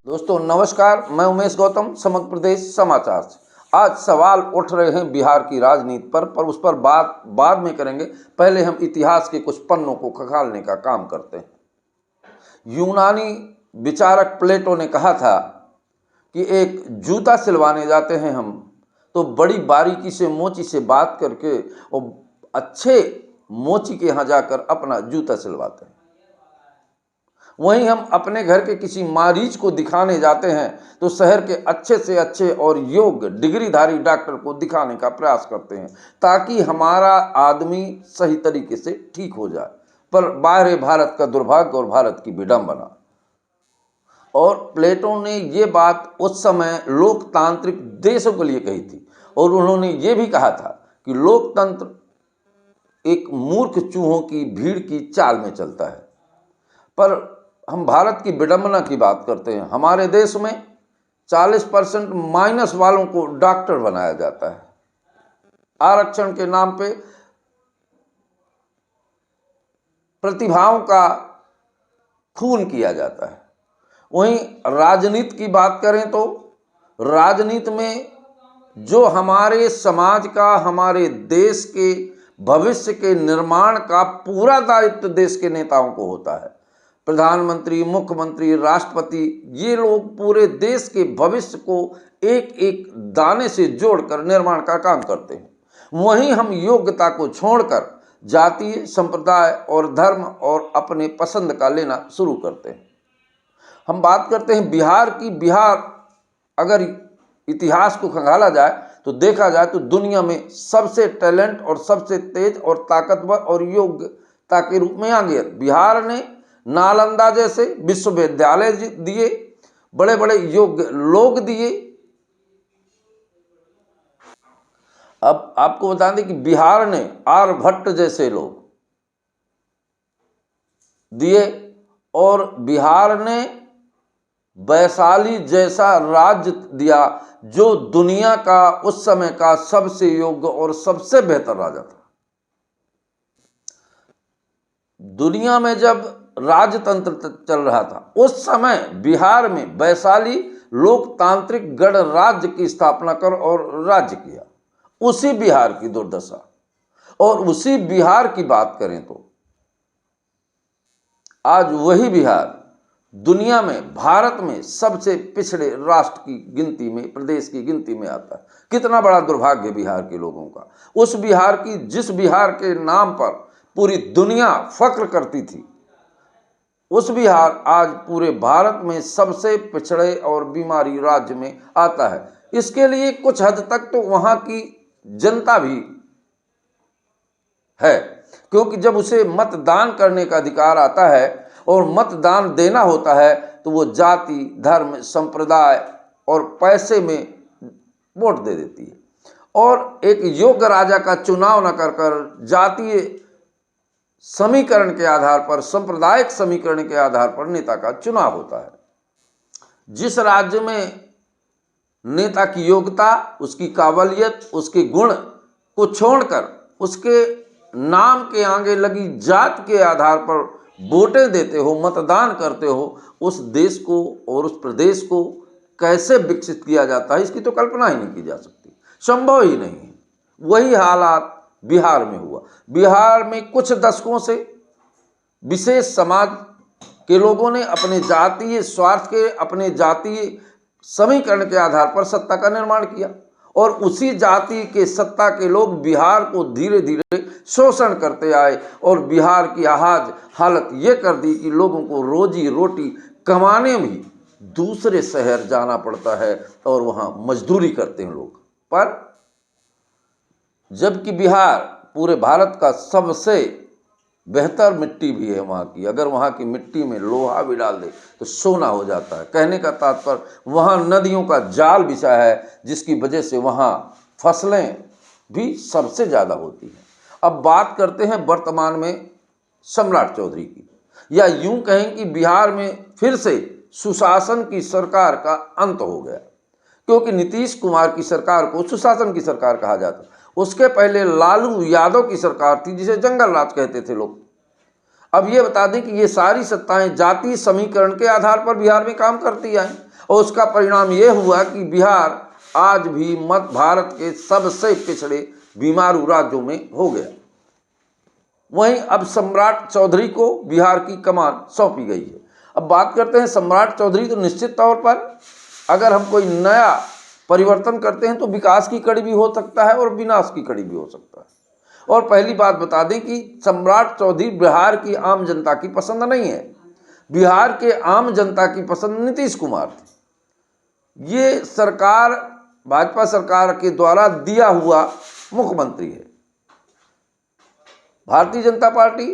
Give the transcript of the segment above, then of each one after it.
दोस्तों नमस्कार, मैं उमेश गौतम, समग्र प्रदेश समाचार से। आज सवाल उठ रहे हैं बिहार की राजनीति पर उस पर बात बाद में करेंगे। पहले हम इतिहास के कुछ पन्नों को खंगालने का काम करते हैं। यूनानी विचारक प्लेटो ने कहा था कि एक जूता सिलवाने जाते हैं हम तो बड़ी बारीकी से मोची से बात करके और अच्छे मोची के यहाँ जाकर अपना जूता सिलवाते हैं। वहीं हम अपने घर के किसी मरीज को दिखाने जाते हैं तो शहर के अच्छे से अच्छे और योग्य डिग्रीधारी डॉक्टर को दिखाने का प्रयास करते हैं ताकि हमारा आदमी सही तरीके से ठीक हो जाए। पर बाहरी भारत का दुर्भाग्य और भारत की विडंबना। और प्लेटो ने ये बात उस समय लोकतांत्रिक देशों के लिए कही थी और उन्होंने ये भी कहा था कि लोकतंत्र एक मूर्ख चूहों की भीड़ की चाल में चलता है। पर हम भारत की विडंबना की बात करते हैं। हमारे देश में 40% माइनस वालों को डॉक्टर बनाया जाता है। आरक्षण के नाम पे प्रतिभाओं का खून किया जाता है। वहीं राजनीति की बात करें तो राजनीति में जो हमारे समाज का, हमारे देश के भविष्य के निर्माण का पूरा दायित्व देश के नेताओं को होता है। प्रधानमंत्री, मुख्यमंत्री, राष्ट्रपति, ये लोग पूरे देश के भविष्य को एक एक दाने से जोड़कर निर्माण का काम करते हैं। वहीं हम योग्यता को छोड़कर जातीय, संप्रदाय और धर्म और अपने पसंद का लेना शुरू करते हैं। हम बात करते हैं बिहार की। बिहार अगर इतिहास को खंगाला जाए तो देखा जाए तो दुनिया में सबसे टैलेंट और सबसे तेज और ताकतवर और योग्यता के रूप में आगे बिहार ने नालंदा जैसे विश्वविद्यालय दिए, बड़े बड़े योग्य लोग दिए। अब आपको बता दें कि बिहार ने आर्यभट्ट जैसे लोग दिए और बिहार ने वैशाली जैसा राज्य दिया जो दुनिया का उस समय का सबसे योग्य और सबसे बेहतर राजा था। दुनिया में जब राजतंत्र चल रहा था उस समय बिहार में वैशाली लोकतांत्रिक गणराज्य की स्थापना कर और राज्य किया। उसी बिहार की दुर्दशा। और उसी बिहार की बात करें तो आज वही बिहार दुनिया में, भारत में सबसे पिछड़े राष्ट्र की गिनती में, प्रदेश की गिनती में आता है। कितना बड़ा दुर्भाग्य बिहार के लोगों का। उस बिहार की, जिस बिहार के नाम पर पूरी दुनिया फक्र करती थी, उस बिहार आज पूरे भारत में सबसे पिछड़े और बीमारी राज्य में आता है। इसके लिए कुछ हद तक तो वहाँ की जनता भी है, क्योंकि जब उसे मतदान करने का अधिकार आता है और मतदान देना होता है तो वो जाति, धर्म, संप्रदाय और पैसे में वोट दे देती है और एक योग्य राजा का चुनाव न कर जातीय समीकरण के आधार पर, सांप्रदायिक समीकरण के आधार पर नेता का चुनाव होता है। जिस राज्य में नेता की योग्यता, उसकी काबिलियत, उसके गुण को छोड़कर उसके नाम के आगे लगी जात के आधार पर वोटें देते हो, मतदान करते हो, उस देश को और उस प्रदेश को कैसे विकसित किया जाता है इसकी तो कल्पना ही नहीं की जा सकती, संभव ही नहीं है। वही हालात बिहार में हुआ। बिहार में कुछ दशकों से विशेष समाज के लोगों ने अपने जातीय स्वार्थ के, अपने जातीय समीकरण के आधार पर सत्ता का निर्माण किया और उसी जाति के सत्ता के लोग बिहार को धीरे धीरे शोषण करते आए और बिहार की आज हालत ये कर दी कि लोगों को रोजी रोटी कमाने भी दूसरे शहर जाना पड़ता है और वहाँ मजदूरी करते हैं लोग। पर जबकि बिहार पूरे भारत का सबसे बेहतर मिट्टी भी है वहाँ की। अगर वहाँ की मिट्टी में लोहा भी डाल दे तो सोना हो जाता है। कहने का तात्पर्य वहाँ नदियों का जाल बिछा है जिसकी वजह से वहाँ फसलें भी सबसे ज़्यादा होती हैं। अब बात करते हैं वर्तमान में सम्राट चौधरी की, या यूं कहें कि बिहार में फिर से सुशासन की सरकार का अंत हो गया, क्योंकि नीतीश कुमार की सरकार को सुशासन की सरकार कहा जाता। उसके पहले लालू यादव की सरकार थी जिसे जंगल राज कहते थे लोग। अब ये बता दें कि ये सारी सत्ताएं जातीय समीकरण के आधार पर बिहार में काम करती आई और उसका परिणाम ये हुआ कि बिहार आज भी मध्य भारत के सबसे पिछड़े बीमारू राज्यों में हो गया। वहीं अब सम्राट चौधरी को बिहार की कमान सौंपी गई है। अब बात करते हैं सम्राट चौधरी, तो निश्चित तौर पर अगर हम कोई नया परिवर्तन करते हैं तो विकास की कड़ी भी हो सकता है और विनाश की कड़ी भी हो सकता है। और पहली बात बता दें कि सम्राट चौधरी बिहार की आम जनता की पसंद नहीं है। बिहार के आम जनता की पसंद नीतीश कुमार थी। ये सरकार भाजपा सरकार के द्वारा दिया हुआ मुख्यमंत्री है। भारतीय जनता पार्टी,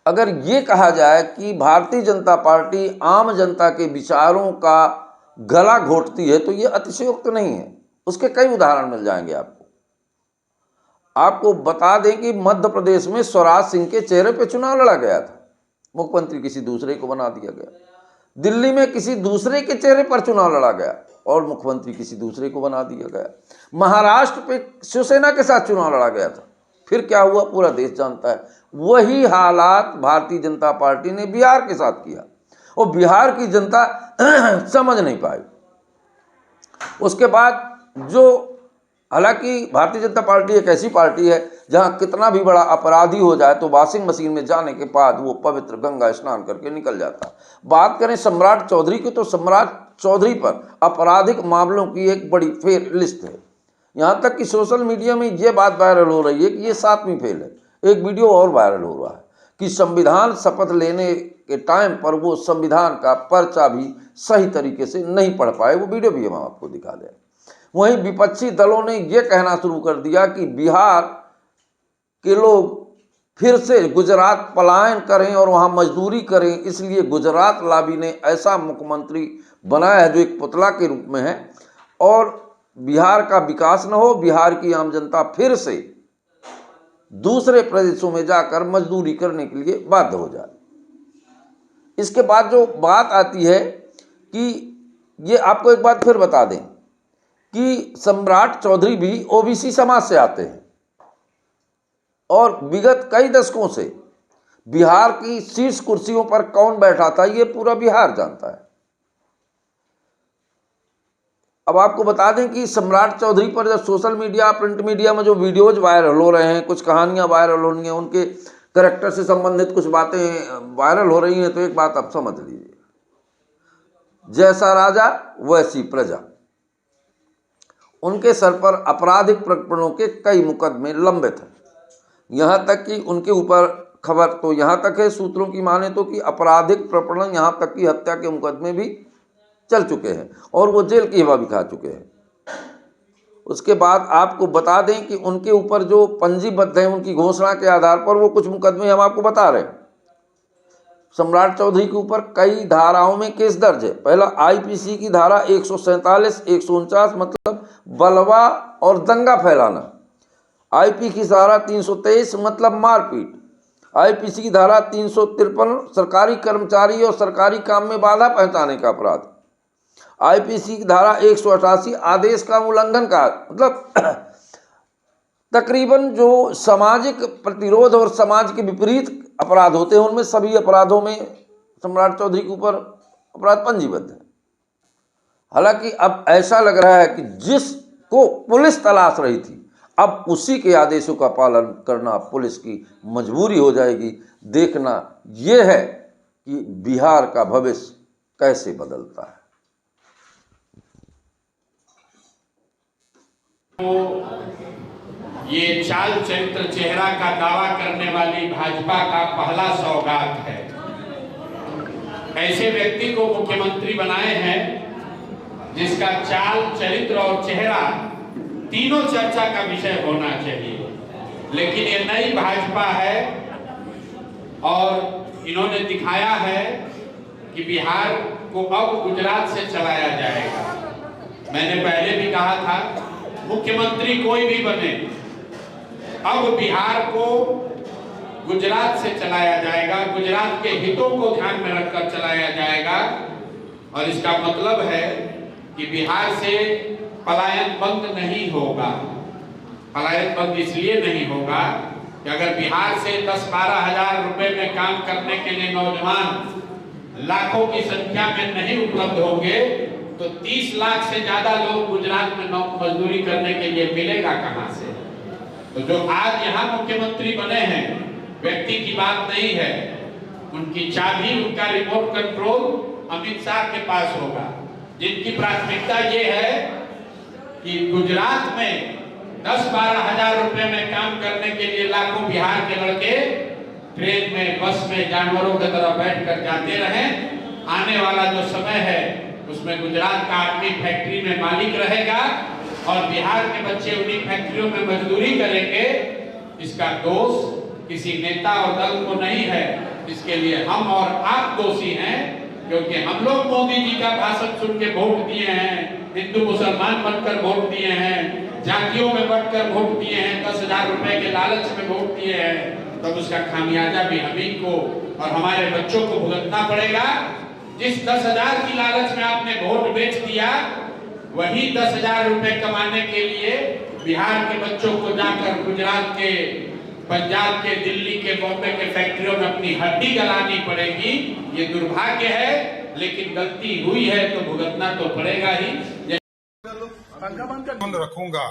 अगर ये कहा जाए कि भारतीय जनता पार्टी आम जनता के विचारों का गला घोटती है तो ये अतिशयोक्त नहीं है। उसके कई उदाहरण मिल जाएंगे आपको बता दें कि मध्य प्रदेश में स्वराज सिंह के चेहरे पे चुनाव लड़ा गया था, मुख्यमंत्री किसी दूसरे को बना दिया गया। दिल्ली में किसी दूसरे के चेहरे पर चुनाव लड़ा गया और मुख्यमंत्री किसी दूसरे को बना दिया गया। महाराष्ट्र पे शिवसेना के साथ चुनाव लड़ा गया था, फिर क्या हुआ पूरा देश जानता है। वही हालात भारतीय जनता पार्टी ने बिहार के साथ किया और बिहार की जनता समझ नहीं पाई। उसके बाद जो, हालांकि भारतीय जनता पार्टी एक ऐसी पार्टी है जहां कितना भी बड़ा अपराधी हो जाए तो वॉशिंग मशीन में जाने के बाद वो पवित्र गंगा स्नान करके निकल जाता। बात करें सम्राट चौधरी की, तो सम्राट चौधरी पर आपराधिक मामलों की एक बड़ी फेल लिस्ट है। यहाँ तक कि सोशल मीडिया में ये बात वायरल हो रही है कि ये 7वीं फेल है। एक वीडियो और वायरल हो रहा है कि संविधान शपथ लेने के टाइम पर वो संविधान का पर्चा भी सही तरीके से नहीं पढ़ पाए। वो वीडियो भी हम आपको दिखा दें। वहीं विपक्षी दलों ने ये कहना शुरू कर दिया कि बिहार के लोग फिर से गुजरात पलायन करें और वहाँ मजदूरी करें, इसलिए गुजरात लाबी ने ऐसा मुख्यमंत्री बनाया है जो एक पुतला के रूप में है और बिहार का विकास न हो, बिहार की आम जनता फिर से दूसरे प्रदेशों में जाकर मजदूरी करने के लिए बाध्य हो जाए। इसके बाद जो बात आती है कि ये आपको एक बात फिर बता दें कि सम्राट चौधरी भी ओबीसी समाज से आते हैं और विगत कई दशकों से बिहार की शीर्ष कुर्सियों पर कौन बैठा था ये पूरा बिहार जानता है। अब आपको बता दें कि सम्राट चौधरी पर जब सोशल मीडिया, प्रिंट मीडिया में जो वीडियोज वायरल हो रहे हैं, कुछ कहानियां वायरल हो रही हैं, उनके कैरेक्टर से संबंधित कुछ बातें वायरल हो रही हैं, तो एक बात आप समझ लीजिए, जैसा राजा वैसी प्रजा। उनके सर पर आपराधिक प्रकरणों के कई मुकदमे लंबित हैं। यहाँ तक कि उनके ऊपर खबर तो यहाँ तक है, सूत्रों की माने तो कि आपराधिक प्रकरण, यहाँ तक कि हत्या के मुकदमे भी चल चुके हैं और वो जेल की हवा भी खा चुके हैं। उसके बाद आपको बता दें कि उनके ऊपर जो पंजीबद्ध हैं, उनकी घोषणा के आधार पर वो कुछ मुकदमे हम आपको बता रहे हैं। सम्राट चौधरी के ऊपर कई धाराओं में केस दर्ज है। पहला आईपीसी की धारा 147, 149 मतलब बलवा और दंगा फैलाना। आईपी की धारा 323 मतलब मारपीट। आईपीसी की धारा 353 सरकारी कर्मचारी और सरकारी काम में बाधा पहुंचाने का अपराध। आईपीसी की धारा 188 आदेश का उल्लंघन का, मतलब तकरीबन जो सामाजिक प्रतिरोध और समाज के विपरीत अपराध होते हैं उनमें सभी अपराधों में सम्राट चौधरी के ऊपर अपराध पंजीबद्ध है। हालांकि अब ऐसा लग रहा है कि जिसको पुलिस तलाश रही थी अब उसी के आदेशों का पालन करना पुलिस की मजबूरी हो जाएगी। देखना यह है कि बिहार का भविष्य कैसे बदलता है। ये चाल चरित्र चेहरा का दावा करने वाली भाजपा का पहला सौगात है। ऐसे व्यक्ति को मुख्यमंत्री बनाए हैं जिसका चाल चरित्र और चेहरा तीनों चर्चा का विषय होना चाहिए। लेकिन ये नई भाजपा है और इन्होंने दिखाया है कि बिहार को अब गुजरात से चलाया जाएगा। मैंने पहले भी कहा था मुख्यमंत्री कोई भी बने, अब बिहार को गुजरात से चलाया जाएगा, गुजरात के हितों को ध्यान में रखकर चलाया जाएगा। और इसका मतलब है कि बिहार से पलायन बंद नहीं होगा। पलायन बंद इसलिए नहीं होगा कि अगर बिहार से 10-12 हजार रुपए में काम करने के लिए नौजवान लाखों की संख्या में नहीं उपलब्ध होंगे तो 30 लाख से ज्यादा लोग गुजरात में मजदूरी करने के लिए मिलेगा कहां से? तो जो आज यहाँ मुख्यमंत्री बने हैं, व्यक्ति की बात नहीं है, उनकी चाबी, उनका रिमोट कंट्रोल अमित शाह के पास होगा, जिनकी प्राथमिकता ये है कि गुजरात में 10-12 हजार रुपए में काम करने के लिए लाखों बिहार के लड़के ट्रेन में, बस में जानवरों की तरह बैठकर जाते रहें। आने वाला जो समय है उसमें गुजरात का आदमी फैक्ट्री में मालिक रहेगा और बिहार के बच्चे उन्हीं फैक्ट्रियों में मजदूरी करेंगे। इसका दोष किसी नेता और दल को नहीं है, इसके लिए हम और आप दोषी हैं, क्योंकि हम लोग मोदी जी का भाषण सुन के वोट दिए हैं, हिंदू मुसलमान बनकर वोट दिए हैं, जातियों में बढ़कर वोट दिए हैं, 10,000 रुपए के लालच में वोट दिए हैं, तब उसका खामियाजा भी हम ही को और हमारे बच्चों को भुगतना पड़ेगा। जिस 10,000 की लालच में आपने वोट बेच दिया, वही 10,000 रुपए कमाने के लिए बिहार के बच्चों को जाकर गुजरात के, पंजाब के, दिल्ली के, बॉम्बे के फैक्ट्रियों में अपनी हड्डी गलानी पड़ेगी। ये दुर्भाग्य है, लेकिन गलती हुई है तो भुगतना तो पड़ेगा ही। अचून रखूंगा,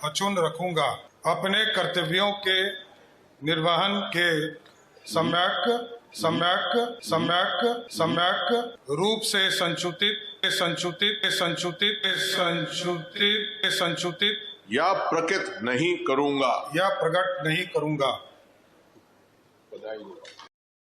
अचून रखूंगा अपने कर्तव्यों के निर्वहन के सम्यक रूप से संशोधित या प्रकट नहीं करूंगा।